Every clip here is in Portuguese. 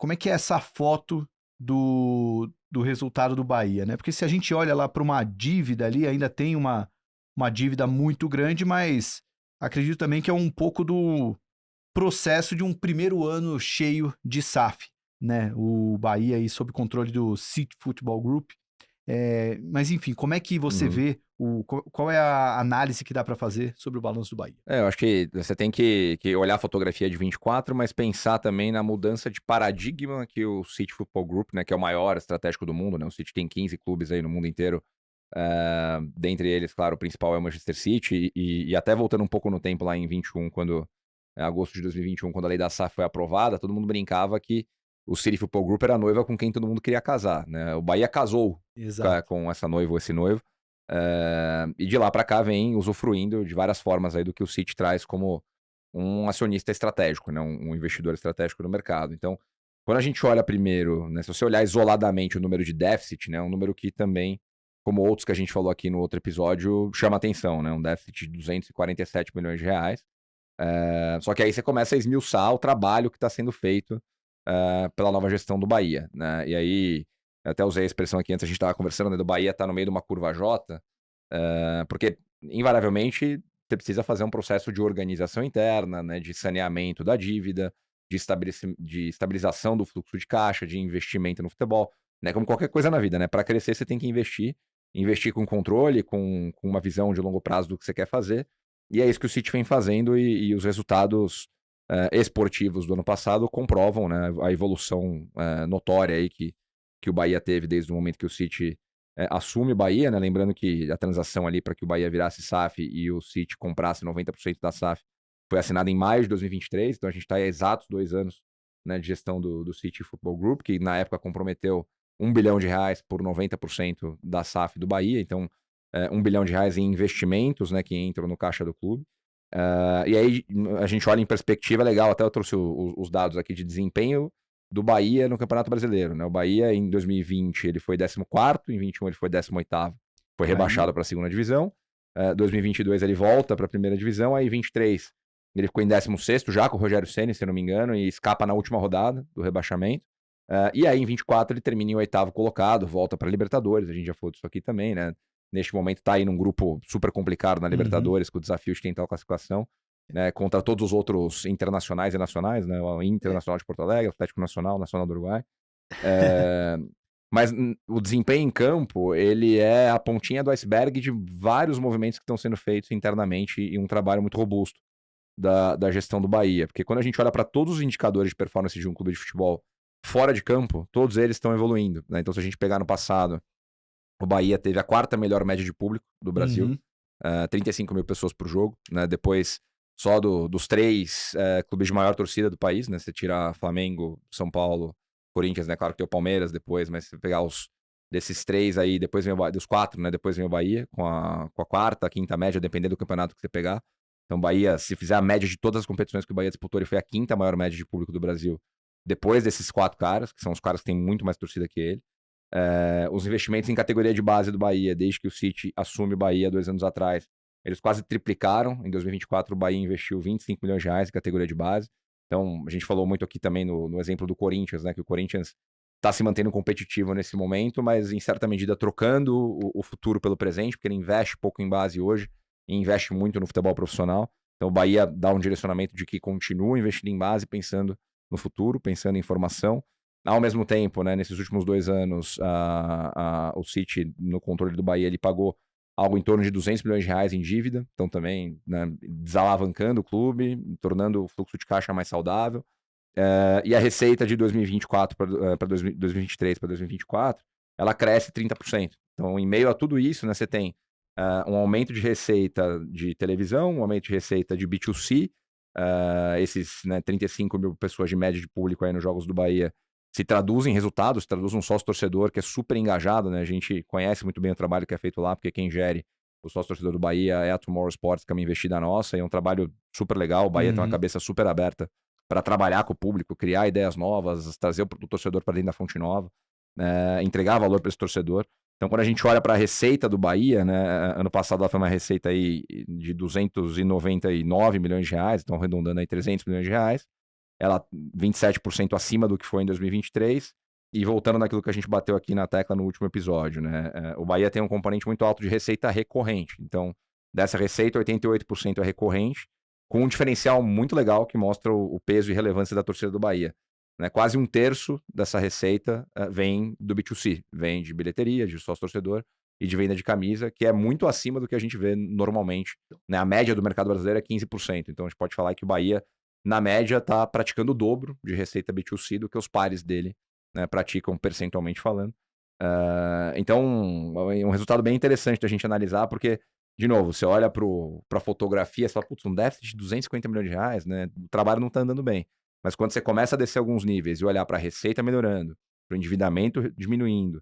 como é que é essa foto do resultado do Bahia, né? Porque se a gente olha lá para uma dívida ali, ainda tem uma dívida muito grande, mas acredito também que é um pouco do processo de um primeiro ano cheio de SAF, né? O Bahia aí sob controle do City Football Group. Mas enfim, como é que você Uhum. vê, qual é a análise que dá para fazer sobre o balanço do Bahia? Eu acho que você tem que olhar a fotografia de 24, mas pensar também na mudança de paradigma que o City Football Group, né, que é o maior estratégico do mundo, né, o City tem 15 clubes aí no mundo inteiro, dentre eles, claro, o principal é o Manchester City, e até voltando um pouco no tempo lá em 21, agosto de 2021, quando a lei da SAF foi aprovada, todo mundo brincava que o City Football Group era a noiva com quem todo mundo queria casar, né, o Bahia casou Exato. com essa noiva ou esse noivo, e de lá para cá vem usufruindo de várias formas aí do que o City traz como um acionista estratégico, né, um investidor estratégico no mercado. Então, quando a gente olha primeiro, né, se você olhar isoladamente o número de déficit, né, é um número que também, como outros que a gente falou aqui no outro episódio, chama atenção, né, um déficit de 247 milhões de reais. Só que aí você começa a esmiuçar o trabalho que está sendo feito pela nova gestão do Bahia, né? E aí, eu até usei a expressão aqui antes, a gente estava conversando, né, do Bahia tá no meio de uma curva J, porque invariavelmente você precisa fazer um processo de organização interna, né, de saneamento da dívida, de estabilização do fluxo de caixa, de investimento no futebol, né? Como qualquer coisa na vida, né? Para crescer você tem que investir com controle, com uma visão de longo prazo do que você quer fazer. E é isso que o City vem fazendo e os resultados esportivos do ano passado comprovam, né, a evolução notória aí que o Bahia teve desde o momento que o City assume o Bahia, né? Lembrando que a transação ali para que o Bahia virasse SAF e o City comprasse 90% da SAF foi assinada em maio de 2023, então a gente está há exatos 2 anos, né, de gestão do City Football Group, que na época comprometeu R$ 1 bilhão por 90% da SAF do Bahia, então R$ 1 bilhão em investimentos, né, que entram no caixa do clube. E aí a gente olha em perspectiva, legal, até eu trouxe os dados aqui de desempenho do Bahia no Campeonato Brasileiro, né? O Bahia em 2020 ele foi 14º, em 21 ele foi 18º, foi Caramba. rebaixado para a segunda divisão. 2022 ele volta para a primeira divisão, aí 23 ele ficou em 16º já com o Rogério Ceni, se não me engano, e escapa na última rodada do rebaixamento. E aí em 24 ele termina em 8º colocado, volta para a Libertadores, a gente já falou disso aqui também, né? Neste momento está aí num grupo super complicado na Uhum. Libertadores, com o desafio de tentar a classificação, né, contra todos os outros internacionais e nacionais, né, o É. Internacional de Porto Alegre, Atlético Nacional, Nacional do Uruguai. Eh, mas o desempenho em campo, ele é a pontinha do iceberg de vários movimentos que estão sendo feitos internamente e um trabalho muito robusto da gestão do Bahia. Porque quando a gente olha para todos os indicadores de performance de um clube de futebol fora de campo, todos eles estão evoluindo, né? Então, se a gente pegar no passado, o Bahia teve a quarta melhor média de público do Brasil, Uhum. 35 mil pessoas por jogo, né? Depois, só dos três clubes de maior torcida do país, né? Você tira Flamengo, São Paulo, Corinthians, né? Claro que tem o Palmeiras depois, mas se você pegar desses três aí, depois vem dos quatro, né? Depois vem o Bahia, com a quarta, a quinta média, dependendo do campeonato que você pegar. Então, o Bahia, se fizer a média de todas as competições que o Bahia disputou, ele foi a quinta maior média de público do Brasil, depois desses quatro caras, que são os caras que têm muito mais torcida que ele. Os investimentos em categoria de base do Bahia, desde que o City assume o Bahia 2 anos atrás, eles quase triplicaram. Em 2024, o Bahia investiu R$ 25 milhões em categoria de base. Então, a gente falou muito aqui também no exemplo do Corinthians, né? Que o Corinthians está se mantendo competitivo nesse momento, mas em certa medida trocando o futuro pelo presente, porque ele investe pouco em base hoje e investe muito no futebol profissional. Então, o Bahia dá um direcionamento de que continua investindo em base, pensando no futuro, pensando em formação. Ao mesmo tempo, né, nesses últimos 2 anos, o City, no controle do Bahia, ele pagou algo em torno de R$ 200 milhões em dívida, então também, né, desalavancando o clube, tornando o fluxo de caixa mais saudável. E a receita de 2024 para 2023 para 2024, ela cresce 30%. Então, em meio a tudo isso, né, você tem um aumento de receita de televisão, um aumento de receita de B2C, esses, né, 35 mil pessoas de média de público aí nos Jogos do Bahia se traduz em resultados, se traduz um sócio-torcedor que é super engajado, né? A gente conhece muito bem o trabalho que é feito lá, porque quem gere o sócio-torcedor do Bahia é a Tomorrow Sports, que é uma investida nossa, e é um trabalho super legal. O Bahia tem uma Uhum. cabeça super aberta para trabalhar com o público, criar ideias novas, trazer o torcedor para dentro da fonte nova, entregar valor para esse torcedor. Então, quando a gente olha para a receita do Bahia, né, ano passado ela foi uma receita aí de R$ 299 milhões, então arredondando aí R$ 300 milhões. ela 27% acima do que foi em 2023. E voltando naquilo que a gente bateu aqui na tecla no último episódio, né? O Bahia tem um componente muito alto de receita recorrente. Então, dessa receita, 88% é recorrente, com um diferencial muito legal que mostra o peso e relevância da torcida do Bahia. Né? Quase um terço dessa receita vem do B2C, vem de bilheteria, de sócio-torcedor e de venda de camisa, que é muito acima do que a gente vê normalmente. Né? A média do mercado brasileiro é 15%. Então, a gente pode falar que o Bahia, na média, está praticando o dobro de receita B2C do que os pares dele, né, praticam percentualmente falando. Então, é um resultado bem interessante da gente analisar, porque, de novo, você olha para a fotografia, você fala, putz, um déficit de 250 milhões de reais, né? O trabalho não está andando bem. Mas quando você começa a descer alguns níveis e olhar para a receita melhorando, para o endividamento diminuindo,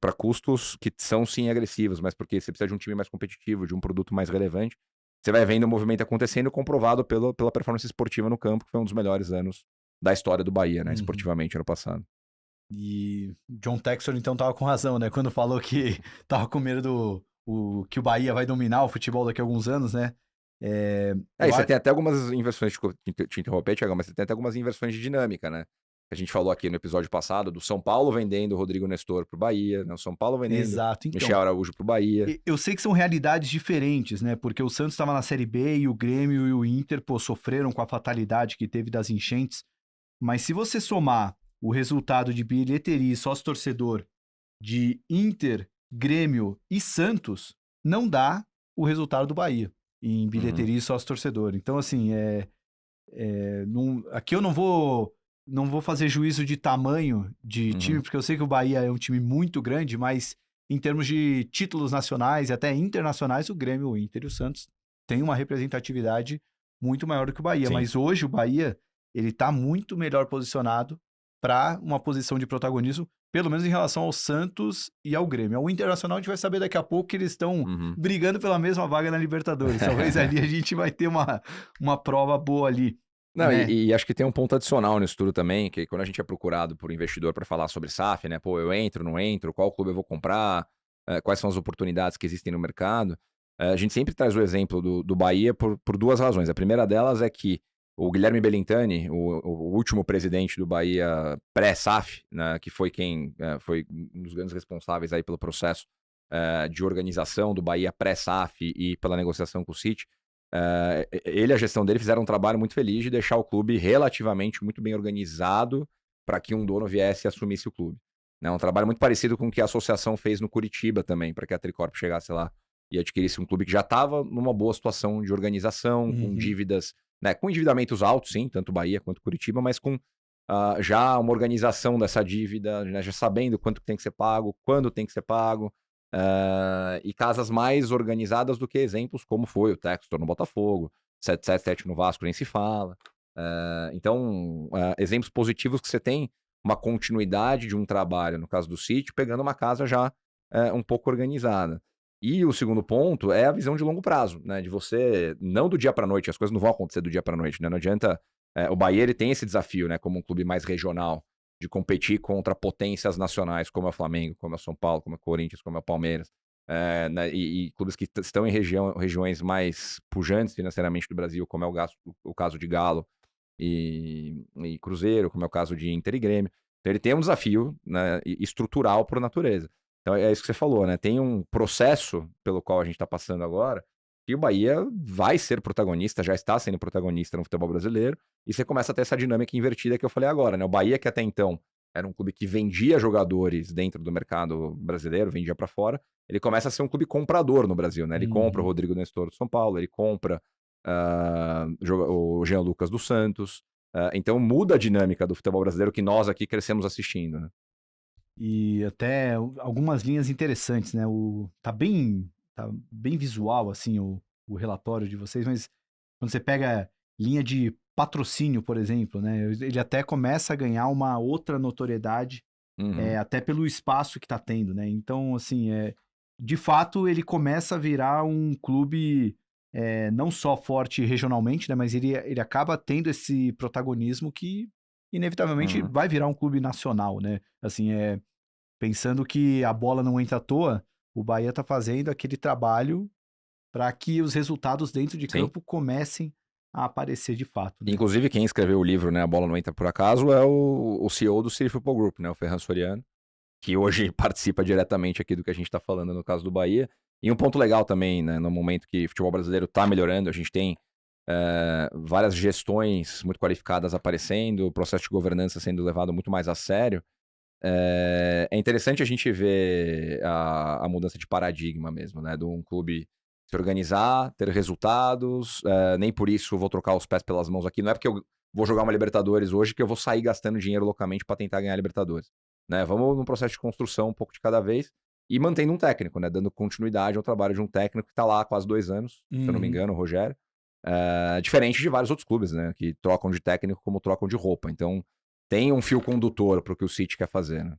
para custos que são sim agressivos, mas porque você precisa de um time mais competitivo, de um produto mais relevante, você vai vendo o movimento acontecendo, comprovado pela performance esportiva no campo, que foi um dos melhores anos da história do Bahia, né, esportivamente, ano passado. E John Textor, então, tava com razão, né? Quando falou que tava com medo que o Bahia vai dominar o futebol daqui a alguns anos, né? E você tem até algumas inversões, te interromper, Thiago, mas você tem até algumas inversões de dinâmica, né? A gente falou aqui no episódio passado do São Paulo vendendo o Rodrigo Nestor pro Bahia, né? O São Paulo vendendo Exato, então, Michel Araújo pro Bahia. Eu sei que são realidades diferentes, né? Porque o Santos estava na Série B e o Grêmio e o Inter, pô, sofreram com a fatalidade que teve das enchentes. Mas se você somar o resultado de bilheteria e sócio-torcedor de Inter, Grêmio e Santos, não dá o resultado do Bahia em bilheteria e sócio-torcedor. Então, assim, aqui eu não vou fazer juízo de tamanho de time, porque eu sei que o Bahia é um time muito grande, mas em termos de títulos nacionais e até internacionais, o Grêmio, o Inter e o Santos têm uma representatividade muito maior do que o Bahia. Sim. Mas hoje o Bahia, ele está muito melhor posicionado para uma posição de protagonismo, pelo menos em relação ao Santos e ao Grêmio. O Internacional a gente vai saber daqui a pouco que eles estão brigando pela mesma vaga na Libertadores. Talvez ali a gente vai ter uma prova boa ali. Não, né? e acho que tem um ponto adicional nisso tudo também, que quando a gente é procurado por investidor para falar sobre SAF, né? Pô, eu entro, não entro, qual clube eu vou comprar, quais são as oportunidades que existem no mercado. A gente sempre traz o exemplo do Bahia por duas razões. A primeira delas é que o Guilherme Belintani, o último presidente do Bahia pré-SAF, né, que foi quem foi um dos grandes responsáveis aí pelo processo de organização do Bahia pré-SAF e pela negociação com o City, ele e a gestão dele fizeram um trabalho muito feliz de deixar o clube relativamente muito bem organizado para que um dono viesse e assumisse o clube. Né? Um trabalho muito parecido com o que a associação fez no Curitiba também, para que a Tricorp chegasse lá e adquirisse um clube que já estava numa boa situação de organização, com dívidas, né, com endividamentos altos, sim, tanto Bahia quanto Curitiba, mas com já uma organização dessa dívida, né, já sabendo quanto tem que ser pago, quando tem que ser pago, e casas mais organizadas do que exemplos como foi o Textor no Botafogo, 777 no Vasco, nem se fala. Então, exemplos positivos que você tem uma continuidade de um trabalho, no caso do City, pegando uma casa já um pouco organizada. E o segundo ponto é a visão de longo prazo, né? De você, não do dia para noite, as coisas não vão acontecer do dia para noite, né? Não adianta. O Bahia ele tem esse desafio, né? Como um clube mais regional, de competir contra potências nacionais, como é o Flamengo, como é o São Paulo, como é o Corinthians, como é o Palmeiras, né? E clubes que estão em regiões mais pujantes financeiramente do Brasil, como é o caso de Galo e Cruzeiro, como é o caso de Inter e Grêmio. Então ele tem um desafio, né, estrutural por natureza. Então é isso que você falou, né? Tem um processo pelo qual a gente está passando agora que o Bahia vai ser protagonista, já está sendo protagonista no futebol brasileiro, e você começa a ter essa dinâmica invertida que eu falei agora, né? O Bahia, que até então era um clube que vendia jogadores dentro do mercado brasileiro, vendia para fora, ele começa a ser um clube comprador no Brasil, né? Ele compra o Rodrigo Nestor do São Paulo, ele compra o Jean Lucas do Santos. Então muda a dinâmica do futebol brasileiro que nós aqui crescemos assistindo, né? E até algumas linhas interessantes, né? Tá bem visual, assim, o relatório de vocês, mas quando você pega linha de patrocínio, por exemplo, né? Ele até começa a ganhar uma outra notoriedade, até pelo espaço que tá tendo, né? Então, assim, de fato, ele começa a virar um clube não só forte regionalmente, né? Mas ele acaba tendo esse protagonismo que, inevitavelmente, vai virar um clube nacional, né? Assim, pensando que a bola não entra à toa, o Bahia tá fazendo aquele trabalho para que os resultados dentro de campo comecem a aparecer de fato, né? Inclusive, quem escreveu o livro, né, A Bola Não Entra Por Acaso, é o CEO do City Football Group, né, o Ferran Soriano, que hoje participa diretamente aqui do que a gente está falando no caso do Bahia. E um ponto legal também, né, no momento que o futebol brasileiro está melhorando, a gente tem várias gestões muito qualificadas aparecendo, o processo de governança sendo levado muito mais a sério. É interessante a gente ver a mudança de paradigma mesmo, né, de um clube se organizar, ter resultados, nem por isso vou trocar os pés pelas mãos aqui, não é porque eu vou jogar uma Libertadores hoje que eu vou sair gastando dinheiro localmente para tentar ganhar a Libertadores, né? Vamos num processo de construção um pouco de cada vez e mantendo um técnico, né, dando continuidade ao trabalho de um técnico que está lá há quase 2 anos, se eu não me engano, o Rogério, diferente de vários outros clubes, né, que trocam de técnico como trocam de roupa, então tem um fio condutor para o que o City quer fazer, né?